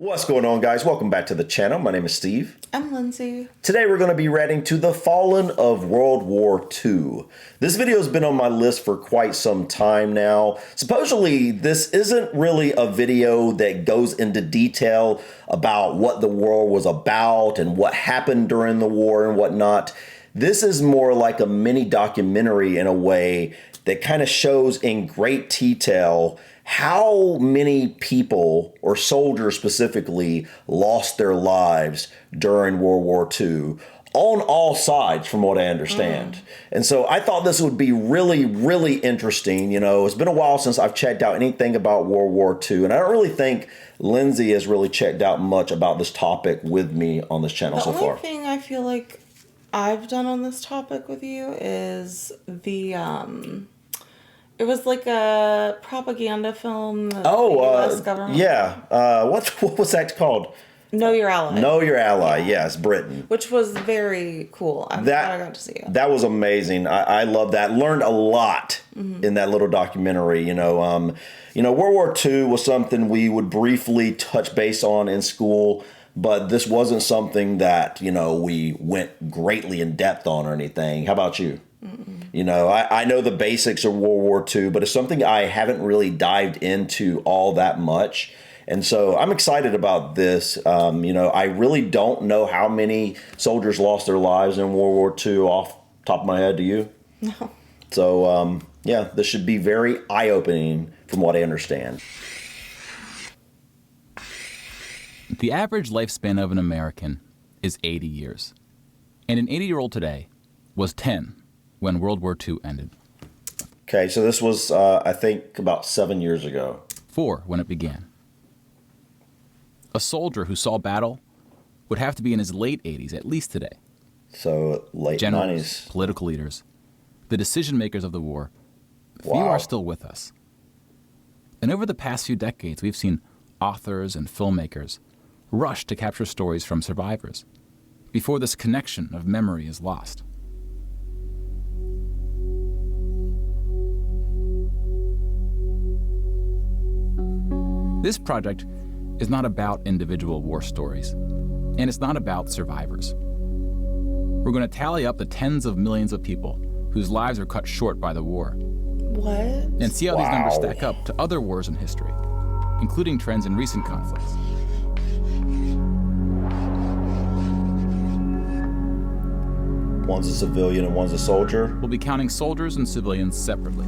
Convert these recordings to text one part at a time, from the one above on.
What's going on, guys? Welcome back to the channel. My name is Steve. I'm Lindsay. Today we're going to be reacting to The Fallen of World War II. This video has been on my list for quite some time now. Supposedly, this isn't really a video that goes into detail about what the war was about and what happened during the war and whatnot. This is more like a mini documentary in a way that kind of shows in great detail how many people, or soldiers specifically, lost their lives during World War II on all sides, from what I understand. And so I thought this would be really, really interesting. You know, it's been a while since I've checked out anything about World War II, and I don't really think Lindsay has really checked out much about this topic with me on this channel so far. The only thing I feel like I've done on this topic with you is it was like a propaganda film. The US government. Yeah. What was that called? Know Your Ally. Know Your Ally. Yes, Britain. Which was very cool. I'm glad I got to see it. That was amazing. I love that. Learned a lot in that little documentary. You know, World War II was something we would briefly touch base on in school, but this wasn't something that, we went greatly in depth on or anything. How about you? You know, I know the basics of World War II, but it's something I haven't really dived into all that much. And so I'm excited about this. I really don't know how many soldiers lost their lives in World War II off the top of my head. Do you? No. So, this should be very eye-opening from what I understand. The average lifespan of an American is 80 years. And an 80-year-old today was 10 when World War II ended. Okay, so this was, I think, about 7 years ago. 4 when it began. A soldier who saw battle would have to be in his late 80s, at least today. So, late Generals, 90s. political leaders, the decision makers of the war, few Wow. are still with us. And over the past few decades, we've seen authors and filmmakers rush to capture stories from survivors before this connection of memory is lost. This project is not about individual war stories, and it's not about survivors. We're going to tally up the tens of millions of people whose lives were cut short by the war. What? And see how these numbers stack up to other wars in history, including trends in recent conflicts. One's a civilian and one's a soldier. We'll be counting soldiers and civilians separately.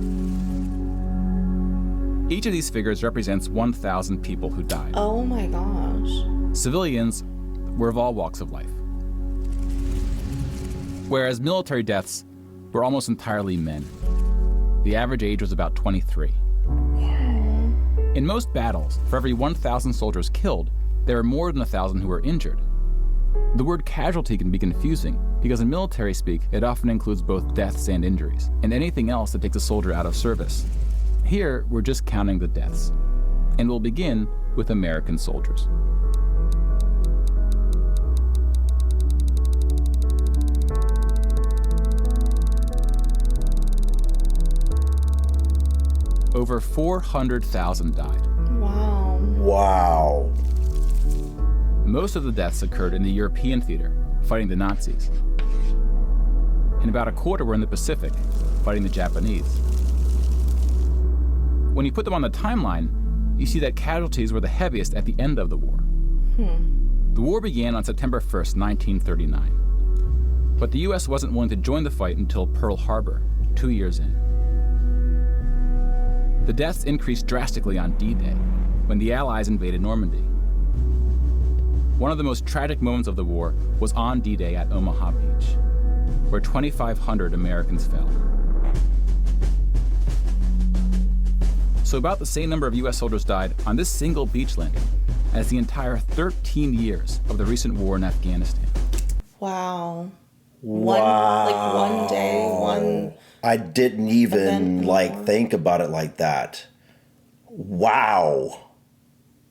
Each of these figures represents 1,000 people who died. Oh my gosh. Civilians were of all walks of life, whereas military deaths were almost entirely men. The average age was about 23. In most battles, for every 1,000 soldiers killed, there are more than 1,000 who were injured. The word casualty can be confusing because in military speak, it often includes both deaths and injuries, and anything else that takes a soldier out of service. Here, we're just counting the deaths, and we'll begin with American soldiers. Over 400,000 died. Wow. Wow. Most of the deaths occurred in the European theater, fighting the Nazis. And about a quarter were in the Pacific, fighting the Japanese. When you put them on the timeline, you see that casualties were the heaviest at the end of the war. The war began on September 1st, 1939. But the US wasn't willing to join the fight until Pearl Harbor, 2 years in. The deaths increased drastically on D-Day, when the Allies invaded Normandy. One of the most tragic moments of the war was on D-Day at Omaha Beach, where 2,500 Americans fell. So about the same number of US soldiers died on this single beach landing as the entire 13 years of the recent war in Afghanistan. Wow. Wow. One day. I didn't even think about it like that. Wow.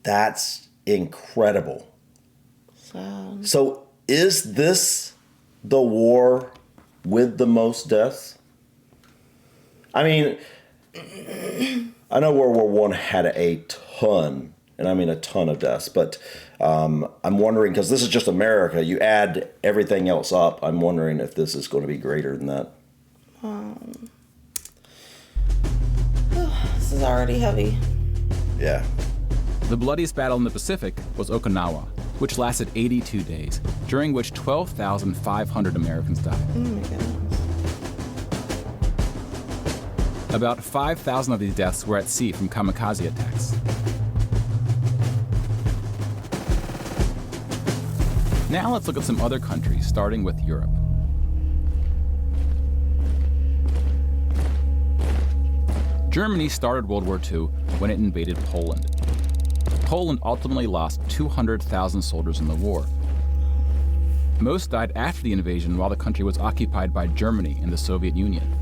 That's incredible. Sad. So is this the war with the most deaths? I mean, I know World War I had a ton and I mean a ton of deaths. But I'm wondering, because this is just America, you add everything else up, I'm wondering if this is going to be greater than that. This is already heavy. Yeah. The bloodiest battle in the Pacific was Okinawa, which lasted 82 days, during which 12,500 Americans died. Oh my goodness. About 5,000 of these deaths were at sea from kamikaze attacks. Now let's look at some other countries, starting with Europe. Germany started World War II when it invaded Poland. Poland ultimately lost 200,000 soldiers in the war. Most died after the invasion while the country was occupied by Germany and the Soviet Union.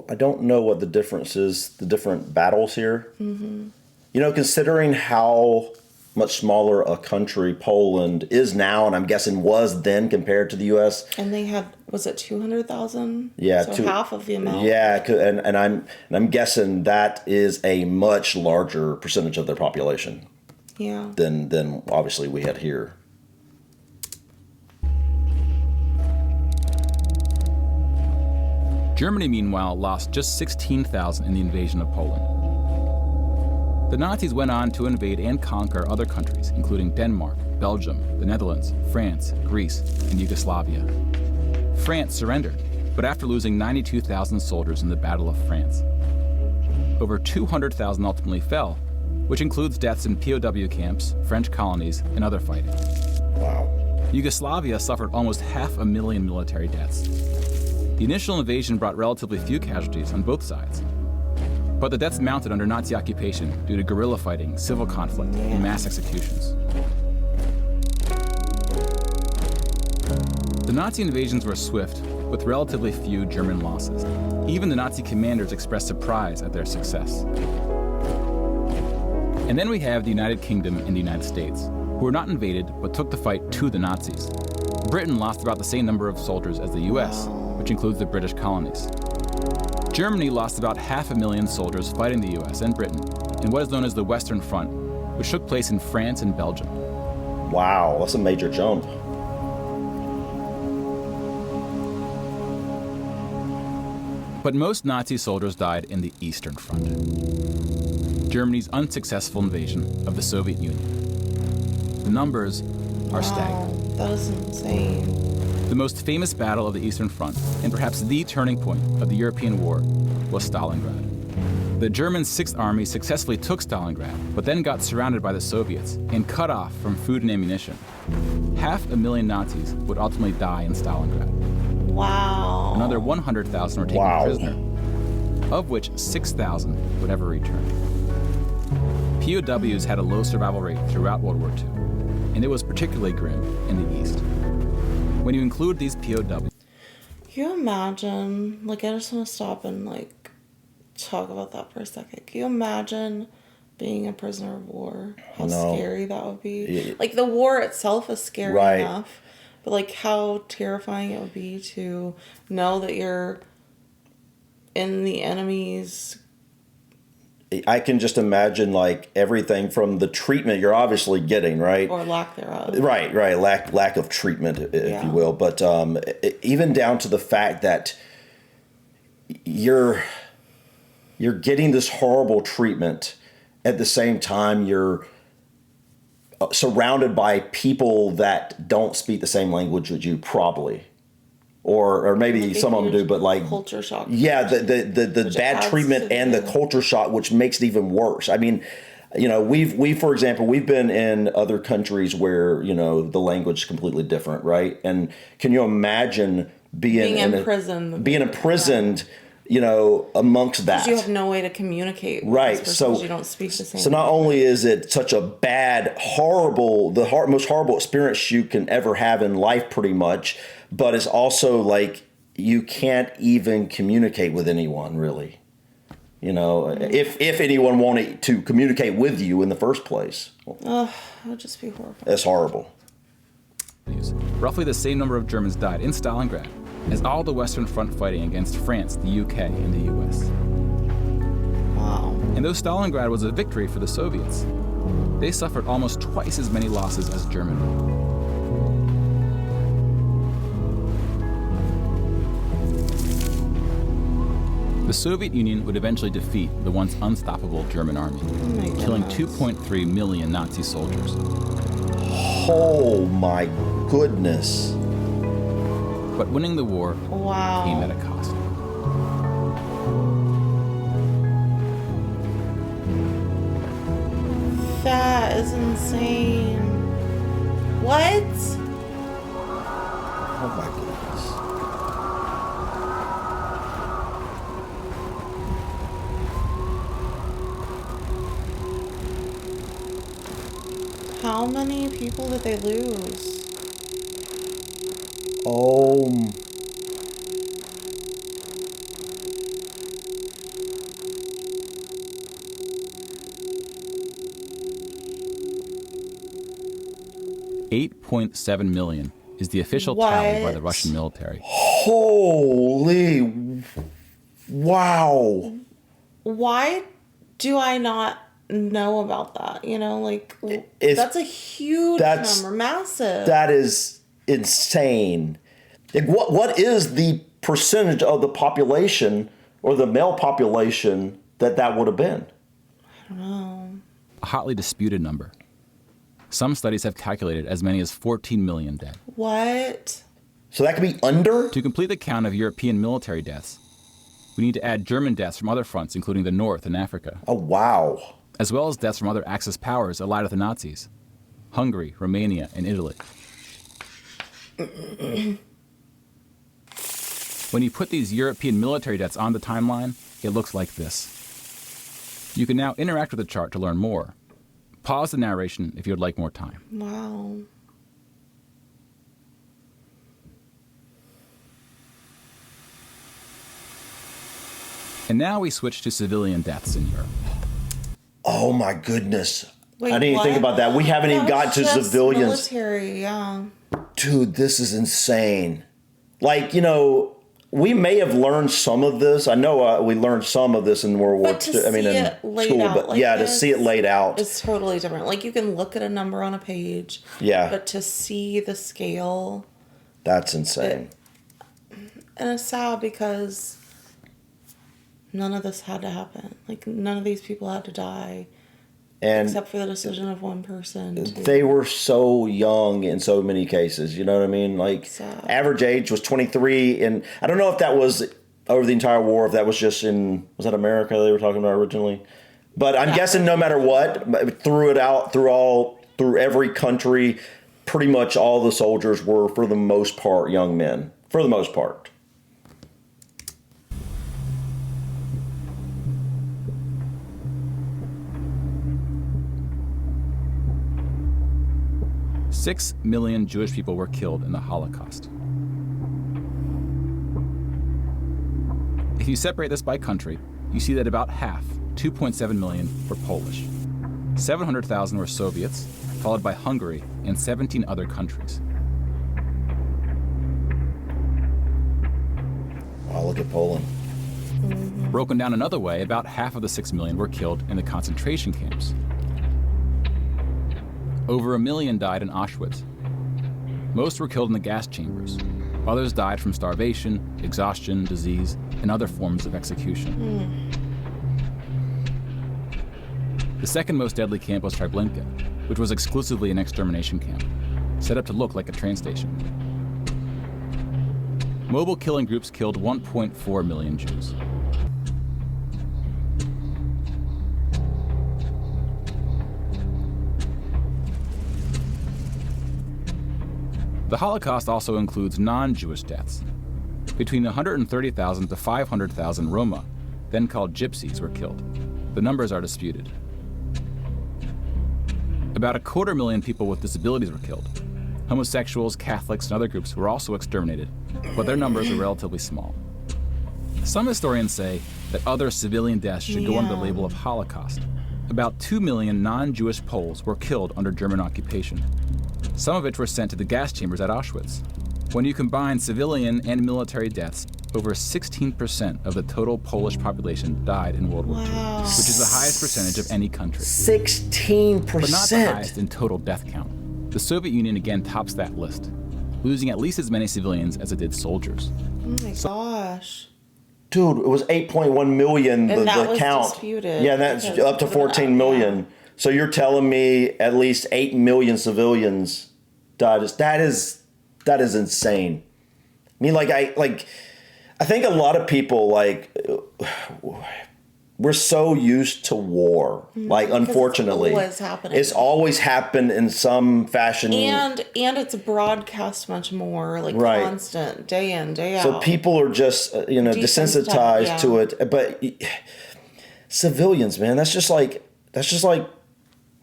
I don't know what the difference is, the different battles here. You know, considering how much smaller a country Poland is now, and I'm guessing was then compared to the U.S. And they had, was it 200,000? Yeah, so half of the amount. Yeah, and I'm guessing that is a much larger percentage of their population. Yeah. Than obviously we had here. Germany, meanwhile, lost just 16,000 in the invasion of Poland. The Nazis went on to invade and conquer other countries, including Denmark, Belgium, the Netherlands, France, Greece, and Yugoslavia. France surrendered, but after losing 92,000 soldiers in the Battle of France. Over 200,000 ultimately fell, which includes deaths in POW camps, French colonies, and other fighting. Wow. Yugoslavia suffered almost 500,000 military deaths. The initial invasion brought relatively few casualties on both sides. But the deaths mounted under Nazi occupation due to guerrilla fighting, civil conflict, and mass executions. The Nazi invasions were swift, with relatively few German losses. Even the Nazi commanders expressed surprise at their success. And then we have the United Kingdom and the United States, who were not invaded but took the fight to the Nazis. Britain lost about the same number of soldiers as the US, which includes the British colonies. Germany lost about 500,000 soldiers fighting the US and Britain in what is known as the Western Front, which took place in France and Belgium. Wow, that's a major jump. But most Nazi soldiers died in the Eastern Front, Germany's unsuccessful invasion of the Soviet Union. The numbers are staggering. That is insane. The most famous battle of the Eastern Front, and perhaps the turning point of the European war, was Stalingrad. The German Sixth Army successfully took Stalingrad, but then got surrounded by the Soviets and cut off from food and ammunition. 500,000 Nazis would ultimately die in Stalingrad. Wow. Another 100,000 were taken prisoner, of which 6,000 would ever return. POWs had a low survival rate throughout World War II, and it was particularly grim in the East. When you include these POWs... Can you imagine, like, I just want to stop and, like, talk about that for a second. Can you imagine being a prisoner of war? How scary that would be. Yeah. Like, the war itself is scary Right. enough, but, like, how terrifying it would be to know that you're in the enemy's... I can just imagine, like, everything from the treatment you're obviously getting, right? Or lack thereof. Right. Lack of treatment, if you will. But even down to the fact that you're getting this horrible treatment, at the same time you're surrounded by people that don't speak the same language as you, probably. Or maybe like some of them do, but like culture shock. Yeah, the bad treatment and the culture shock, which makes it even worse. I mean, you know, we for example, we've been in other countries where, you know, the language is completely different, right? And can you imagine being imprisoned, you know, amongst that? You have no way to communicate. Right. So you don't speak the same. So not only is it such a bad, horrible, most horrible experience you can ever have in life, pretty much, but it's also like you can't even communicate with anyone, really. You know, if anyone wanted to communicate with you in the first place. That would just be horrible. It's horrible. Roughly the same number of Germans died in Stalingrad as all the Western Front fighting against France, the UK, and the US. Wow. And though Stalingrad was a victory for the Soviets, they suffered almost twice as many losses as Germany. The Soviet Union would eventually defeat the once unstoppable German army, killing 2.3 million Nazi soldiers. Oh my goodness. But winning the war came at a cost. That is insane. What? Oh my goodness. How many people did they lose? Oh. 8.7 million is the official tally by the Russian military. Holy. Wow. Why do I not know about that? You know, like, that's a huge number, massive. That is insane. Like, what is the percentage of the population or the male population that would have been? I don't know. A hotly disputed number. Some studies have calculated as many as 14 million dead. What? So that could be under? To complete the count of European military deaths, we need to add German deaths from other fronts, including the North and Africa. Oh, wow. As well as deaths from other Axis powers allied with the Nazis. Hungary, Romania, and Italy. When you put these European military deaths on the timeline, it looks like this. You can now interact with the chart to learn more. Pause the narration if you would like more time. Wow. And now we switch to civilian deaths in Europe. Oh my goodness. Wait, I didn't even think about that. We haven't even got to civilians. Military, yeah. Dude, this is insane. Like, you know, we may have learned some of this. I know we learned some of this in World War II. I mean, in school, but like yeah, to see it laid out, it's totally different. Like, you can look at a number on a page, yeah, but to see the scale, that's insane. And it's sad because none of this had to happen. Like, none of these people had to die. And except for the decision of one person. They were so young in so many cases. You know what I mean? Like, average age was 23. And I don't know if that was over the entire war, if that was just in, was that America they were talking about originally? But I'm guessing no matter what, through every country, pretty much all the soldiers were, for the most part, young men. For the most part. Six million Jewish people were killed in the Holocaust. If you separate this by country, you see that about half, 2.7 million, were Polish. 700,000 were Soviets, followed by Hungary and 17 other countries. Wow, look at Poland. Broken down another way, about half of the 6 million were killed in the concentration camps. Over 1 million died in Auschwitz. Most were killed in the gas chambers. Others died from starvation, exhaustion, disease, and other forms of execution. The second most deadly camp was Treblinka, which was exclusively an extermination camp, set up to look like a train station. Mobile killing groups killed 1.4 million Jews. The Holocaust also includes non-Jewish deaths. Between 130,000 to 500,000 Roma, then called Gypsies, were killed. The numbers are disputed. About 250,000 people with disabilities were killed. Homosexuals, Catholics, and other groups were also exterminated, but their numbers are relatively small. Some historians say that other civilian deaths should go under the label of Holocaust. About 2 million non-Jewish Poles were killed under German occupation. Some of which were sent to the gas chambers at Auschwitz. When you combine civilian and military deaths, over 16% of the total Polish population died in World War II, which is the highest percentage of any country. 16%. But not the highest in total death count. The Soviet Union again tops that list, losing at least as many civilians as it did soldiers. Oh my gosh. Dude, it was 8.1 million, And that the was count. disputed Yeah, that's up to 14 million. Yeah. So you're telling me at least 8 million civilians died. That is insane. I mean, I think a lot of people, we're so used to war. Unfortunately. It's always happening. It's always happened in some fashion. And it's broadcast much more, Right. constant, day in, day out. So people are just, desensitized to it. But civilians, man, that's just like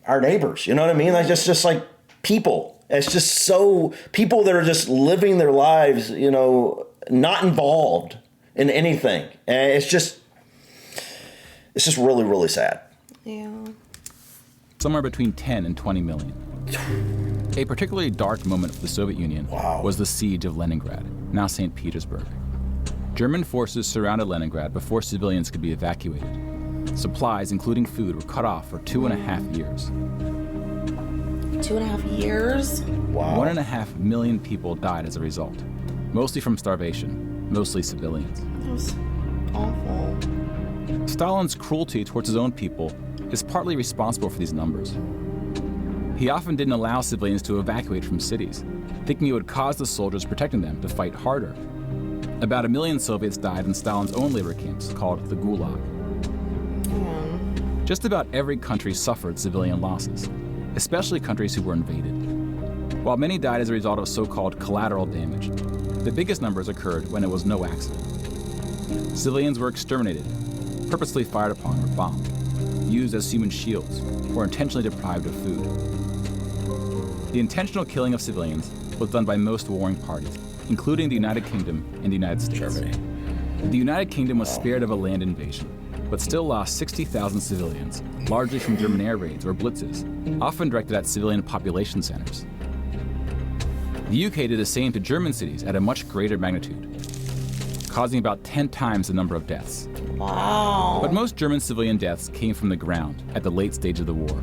our neighbors. You know what I mean? Like just like people. It's just so people that are just living their lives, not involved in anything. And it's just really, really sad. Yeah. Somewhere between 10 and 20 million. A particularly dark moment for the Soviet Union was the siege of Leningrad, now St. Petersburg. German forces surrounded Leningrad before civilians could be evacuated. Supplies, including food, were cut off for 2.5 years. 2.5 years? Wow. 1.5 million people died as a result, mostly from starvation, mostly civilians. That was awful. Stalin's cruelty towards his own people is partly responsible for these numbers. He often didn't allow civilians to evacuate from cities, thinking it would cause the soldiers protecting them to fight harder. About 1 million Soviets died in Stalin's own labor camps, called the Gulag. Just about every country suffered civilian losses, especially countries who were invaded. While many died as a result of so-called collateral damage, the biggest numbers occurred when it was no accident. Civilians were exterminated, purposely fired upon or bombed, used as human shields, or intentionally deprived of food. The intentional killing of civilians was done by most warring parties, including the United Kingdom and the United States. Germany. The United Kingdom was spared of a land invasion, but still lost 60,000 civilians, largely from German air raids or blitzes, often directed at civilian population centers. The UK did the same to German cities at a much greater magnitude, causing about 10 times the number of deaths. Wow. But most German civilian deaths came from the ground at the late stage of the war.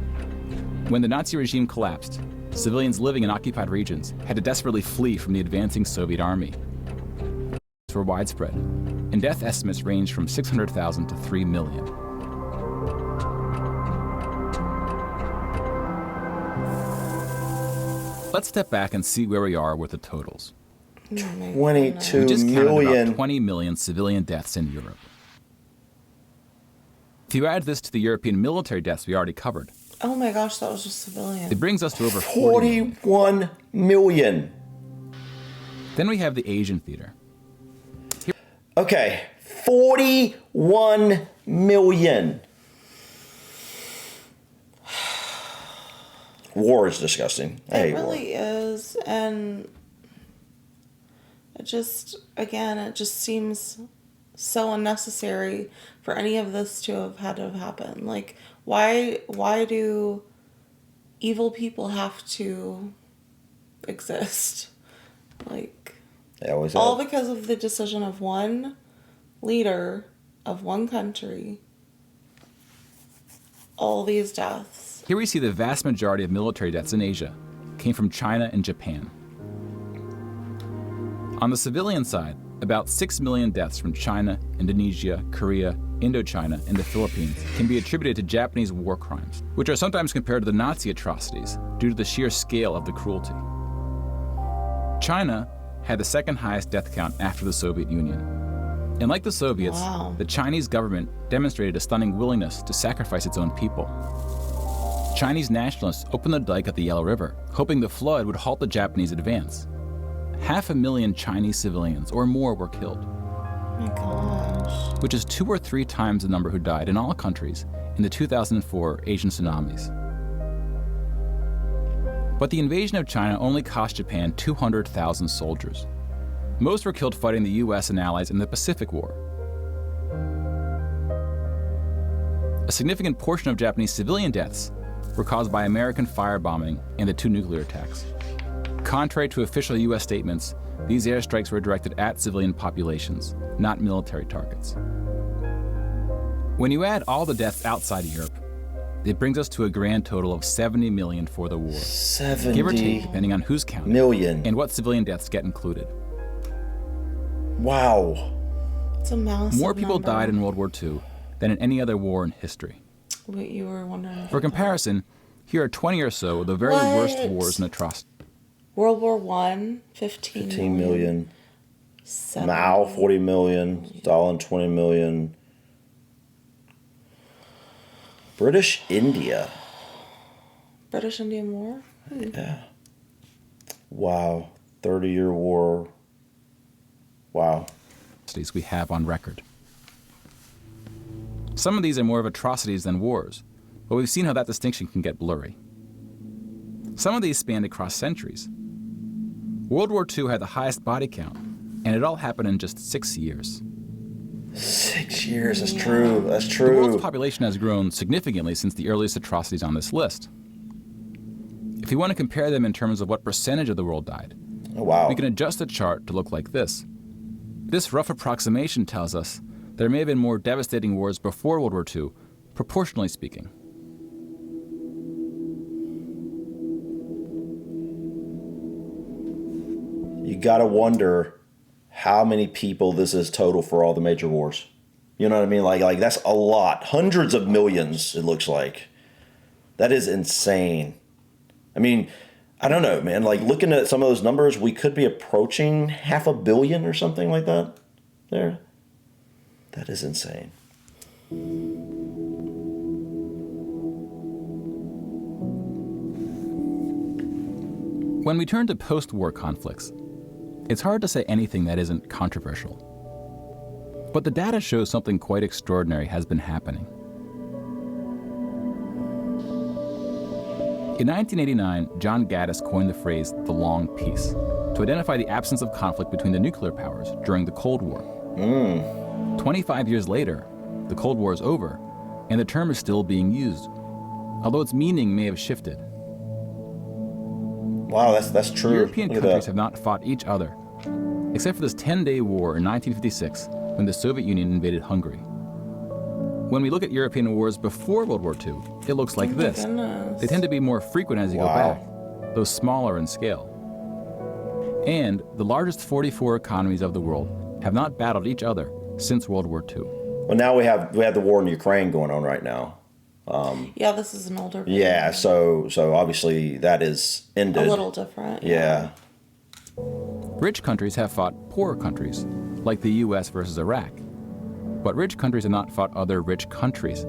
When the Nazi regime collapsed, civilians living in occupied regions had to desperately flee from the advancing Soviet army. Were widespread, and death estimates ranged from 600,000 to 3 million. Let's step back and see where we are with the totals. 22 We just counted million. about 20 million civilian deaths in Europe. If you add this to the European military deaths we already covered, Oh my gosh, that was just civilian. it brings us to over 40 million. 41 million. Then we have the Asian theater. Okay, 41 million. War is disgusting. I hate It war. really is. And it just seems so unnecessary for any of this to have had to have happened. Like, why do evil people have to exist? Like, They always all have. because of the decision of one leader of one country. All these deaths. Here we see the vast majority of military deaths in Asia came from China and Japan. On the civilian side, about 6 million deaths from China, Indonesia, Korea, Indochina, and the Philippines can be attributed to Japanese war crimes, which are sometimes compared to the Nazi atrocities due to the sheer scale of the cruelty. China had the second highest death count after the Soviet Union. And like the Soviets, Wow. the Chinese government demonstrated a stunning willingness to sacrifice its own people. Chinese nationalists opened the dike at the Yellow River, hoping the flood would halt the Japanese advance. 500,000 Chinese civilians or more were killed, Oh my gosh. which is 2 or 3 times the number who died in all countries in the 2004 Asian tsunamis. But the invasion of China only cost Japan 200,000 soldiers. Most were killed fighting the US and allies in the Pacific War. A significant portion of Japanese civilian deaths were caused by American firebombing and the 2 nuclear attacks. Contrary to official US statements, these airstrikes were directed at civilian populations, not military targets. When you add all the deaths outside of Europe, it brings us to a grand total of 70 million for the war. 70 give or take, depending on who's counting, million. and what civilian deaths get included. Wow. It's a massive More people number. died in World War II than in any other war in history. What you were wondering. For comparison, here are 20 or so of the very What? worst wars and atrocities. World War I, 15 million. 70. Mao, 40 million. Stalin, 20 million. British India. British Indian War? Yeah. Wow. 30-year war. Wow. We have on record. Some of these are more of atrocities than wars, but we've seen how that distinction can get blurry. Some of these spanned across centuries. World War II had the highest body count, and it all happened in just 6 years. 6 years, that's true. That's The true. world's population has grown significantly since the earliest atrocities on this list. If you want to compare them in terms of what percentage of the world died, Oh, wow. we can adjust the chart to look like this. This rough approximation tells us there may have been more devastating wars before World War II, proportionally speaking. You gotta wonder how many people this is total for all the major wars. You know what I mean? Like that's a lot. Hundreds of millions, it looks like. That is insane. I mean, I don't know, man. Like, looking at some of those numbers, we could be approaching 500 million or something like that there. That is insane. When we turn to post-war conflicts, it's hard to say anything that isn't controversial. But the data shows something quite extraordinary has been happening. In 1989, John Gaddis coined the phrase the long peace to identify the absence of conflict between the nuclear powers during the Cold War. 25 years later, the Cold War is over, and the term is still being used, although its meaning may have shifted. Wow, that's true. European Look at countries that. have not fought each other, except for this 10-day war in 1956 when the Soviet Union invaded Hungary. When we look at European wars before World War II, it looks like this. Goodness. They tend to be more frequent as you go Wow. back, though smaller in scale. And the largest 44 economies of the world have not battled each other since World War II. Well, now we have the war in Ukraine going on right now. Yeah, this is an older. Yeah, so obviously that is ended. A little different. Yeah. Rich countries have fought poorer countries, like the US versus Iraq. But rich countries have not fought other rich countries.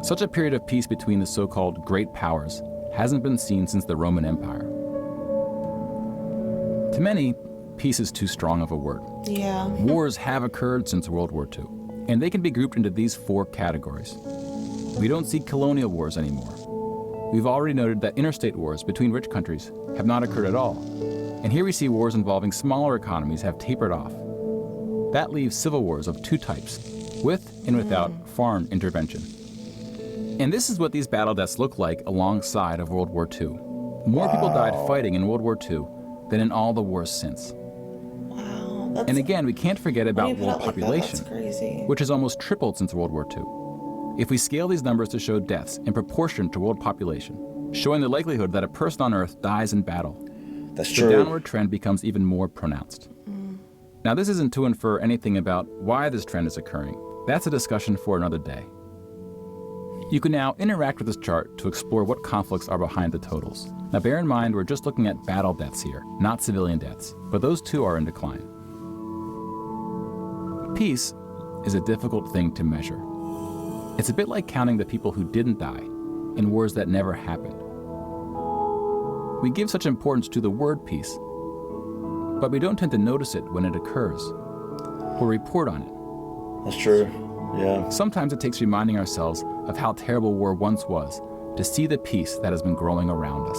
Such a period of peace between the so-called great powers hasn't been seen since the Roman Empire. To many, peace is too strong of a word. Yeah. Wars have occurred since World War II, and they can be grouped into these 4 categories. We don't see colonial wars anymore. We've already noted that interstate wars between rich countries have not occurred at all. And here we see wars involving smaller economies have tapered off. That leaves civil wars of 2 types, with and without foreign intervention. And this is what these battle deaths look like alongside of World War II. More people died fighting in World War II than in all the wars since. Wow. That's, And again, we can't forget about when you put world it like that, population, that's crazy. which has almost tripled since World War II. If we scale these numbers to show deaths in proportion to world population, showing the likelihood that a person on Earth dies in battle, That's the true. downward trend becomes even more pronounced. Now, this isn't to infer anything about why this trend is occurring. That's a discussion for another day. You can now interact with this chart to explore what conflicts are behind the totals. Now, bear in mind, we're just looking at battle deaths here, not civilian deaths, but those too are in decline. Peace is a difficult thing to measure. It's a bit like counting the people who didn't die in wars that never happened. We give such importance to the word peace, but we don't tend to notice it when it occurs or report on it. That's true. Yeah. Sometimes it takes reminding ourselves of how terrible war once was to see the peace that has been growing around us.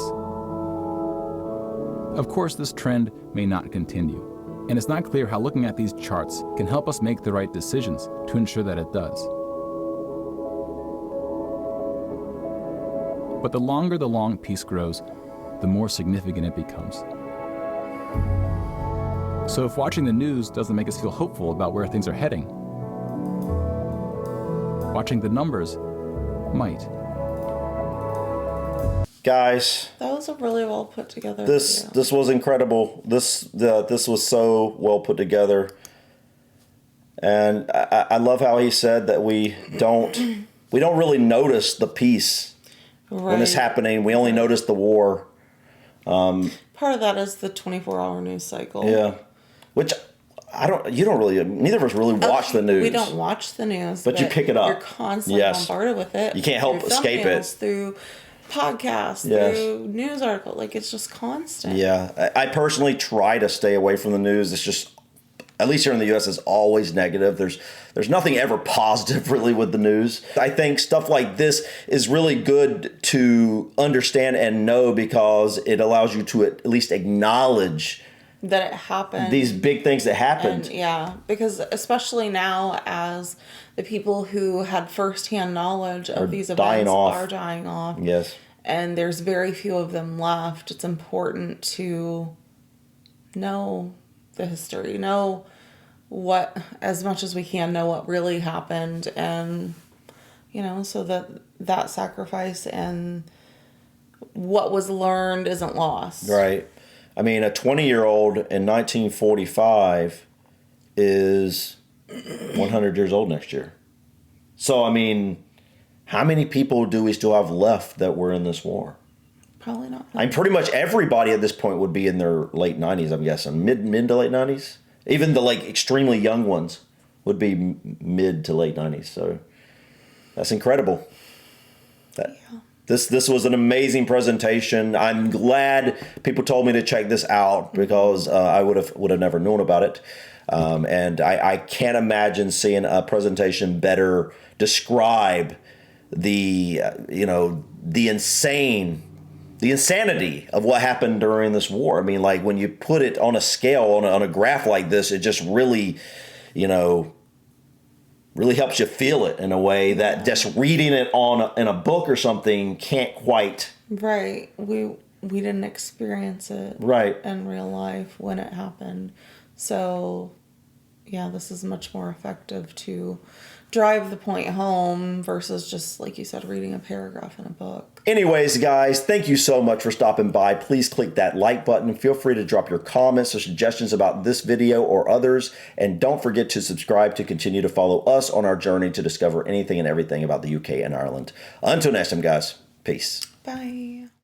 Of course, this trend may not continue, and it's not clear how looking at these charts can help us make the right decisions to ensure that it does. But the longer the long peace grows, the more significant it becomes. So if watching the news doesn't make us feel hopeful about where things are heading, watching the numbers might. Guys, That was a really well put together this video. this was incredible. This was so well put together, and I love how he said that we don't really notice the peace when it's Right. happening. We only notice the war. Part of that is the 24-hour news cycle. Yeah, which neither of us really watch the news. We don't watch the news, But you pick it up. You're constantly Yes. bombarded with it. You can't help through escape it. thumbnails, through podcasts, Yes. through news articles. Like, it's just constant. Yeah, I personally try to stay away from the news. It's just, at least here in the U.S., it's always negative. There's nothing ever positive really with the news. I think stuff like this is really good to understand and know because it allows you to at least acknowledge That it happened. these big things that happened. And yeah, because especially now, as the people who had firsthand knowledge of these dying events off. are dying off, Yes. and there's very few of them left, it's important to know the history, know what, as much as we can, know what really happened, and so that sacrifice and what was learned isn't lost. Right. I mean, a 20-year-old in 1945 is 100 years old next year. So, I mean, how many people do we still have left that were in this war? Probably not. I mean, pretty much everybody at this point would be in their late 90s, I'm guessing. Mid to late 90s? Even the, extremely young ones would be mid to late 90s. So, that's incredible. This was an amazing presentation. I'm glad people told me to check this out because I would have never known about it. And I can't imagine seeing a presentation better describe the insanity of what happened during this war. I mean, when you put it on a scale, on a graph like this, it just really, really helps you feel it in a way that just reading it in a book or something can't quite. Right. We didn't experience it Right. in real life when it happened. So, yeah, this is much more effective to drive the point home versus just, like you said, reading a paragraph in a book. Anyways, guys, thank you so much for stopping by. Please click that like button. Feel free to drop your comments or suggestions about this video or others. And don't forget to subscribe to continue to follow us on our journey to discover anything and everything about the UK and Ireland. Until next time, guys, peace. Bye.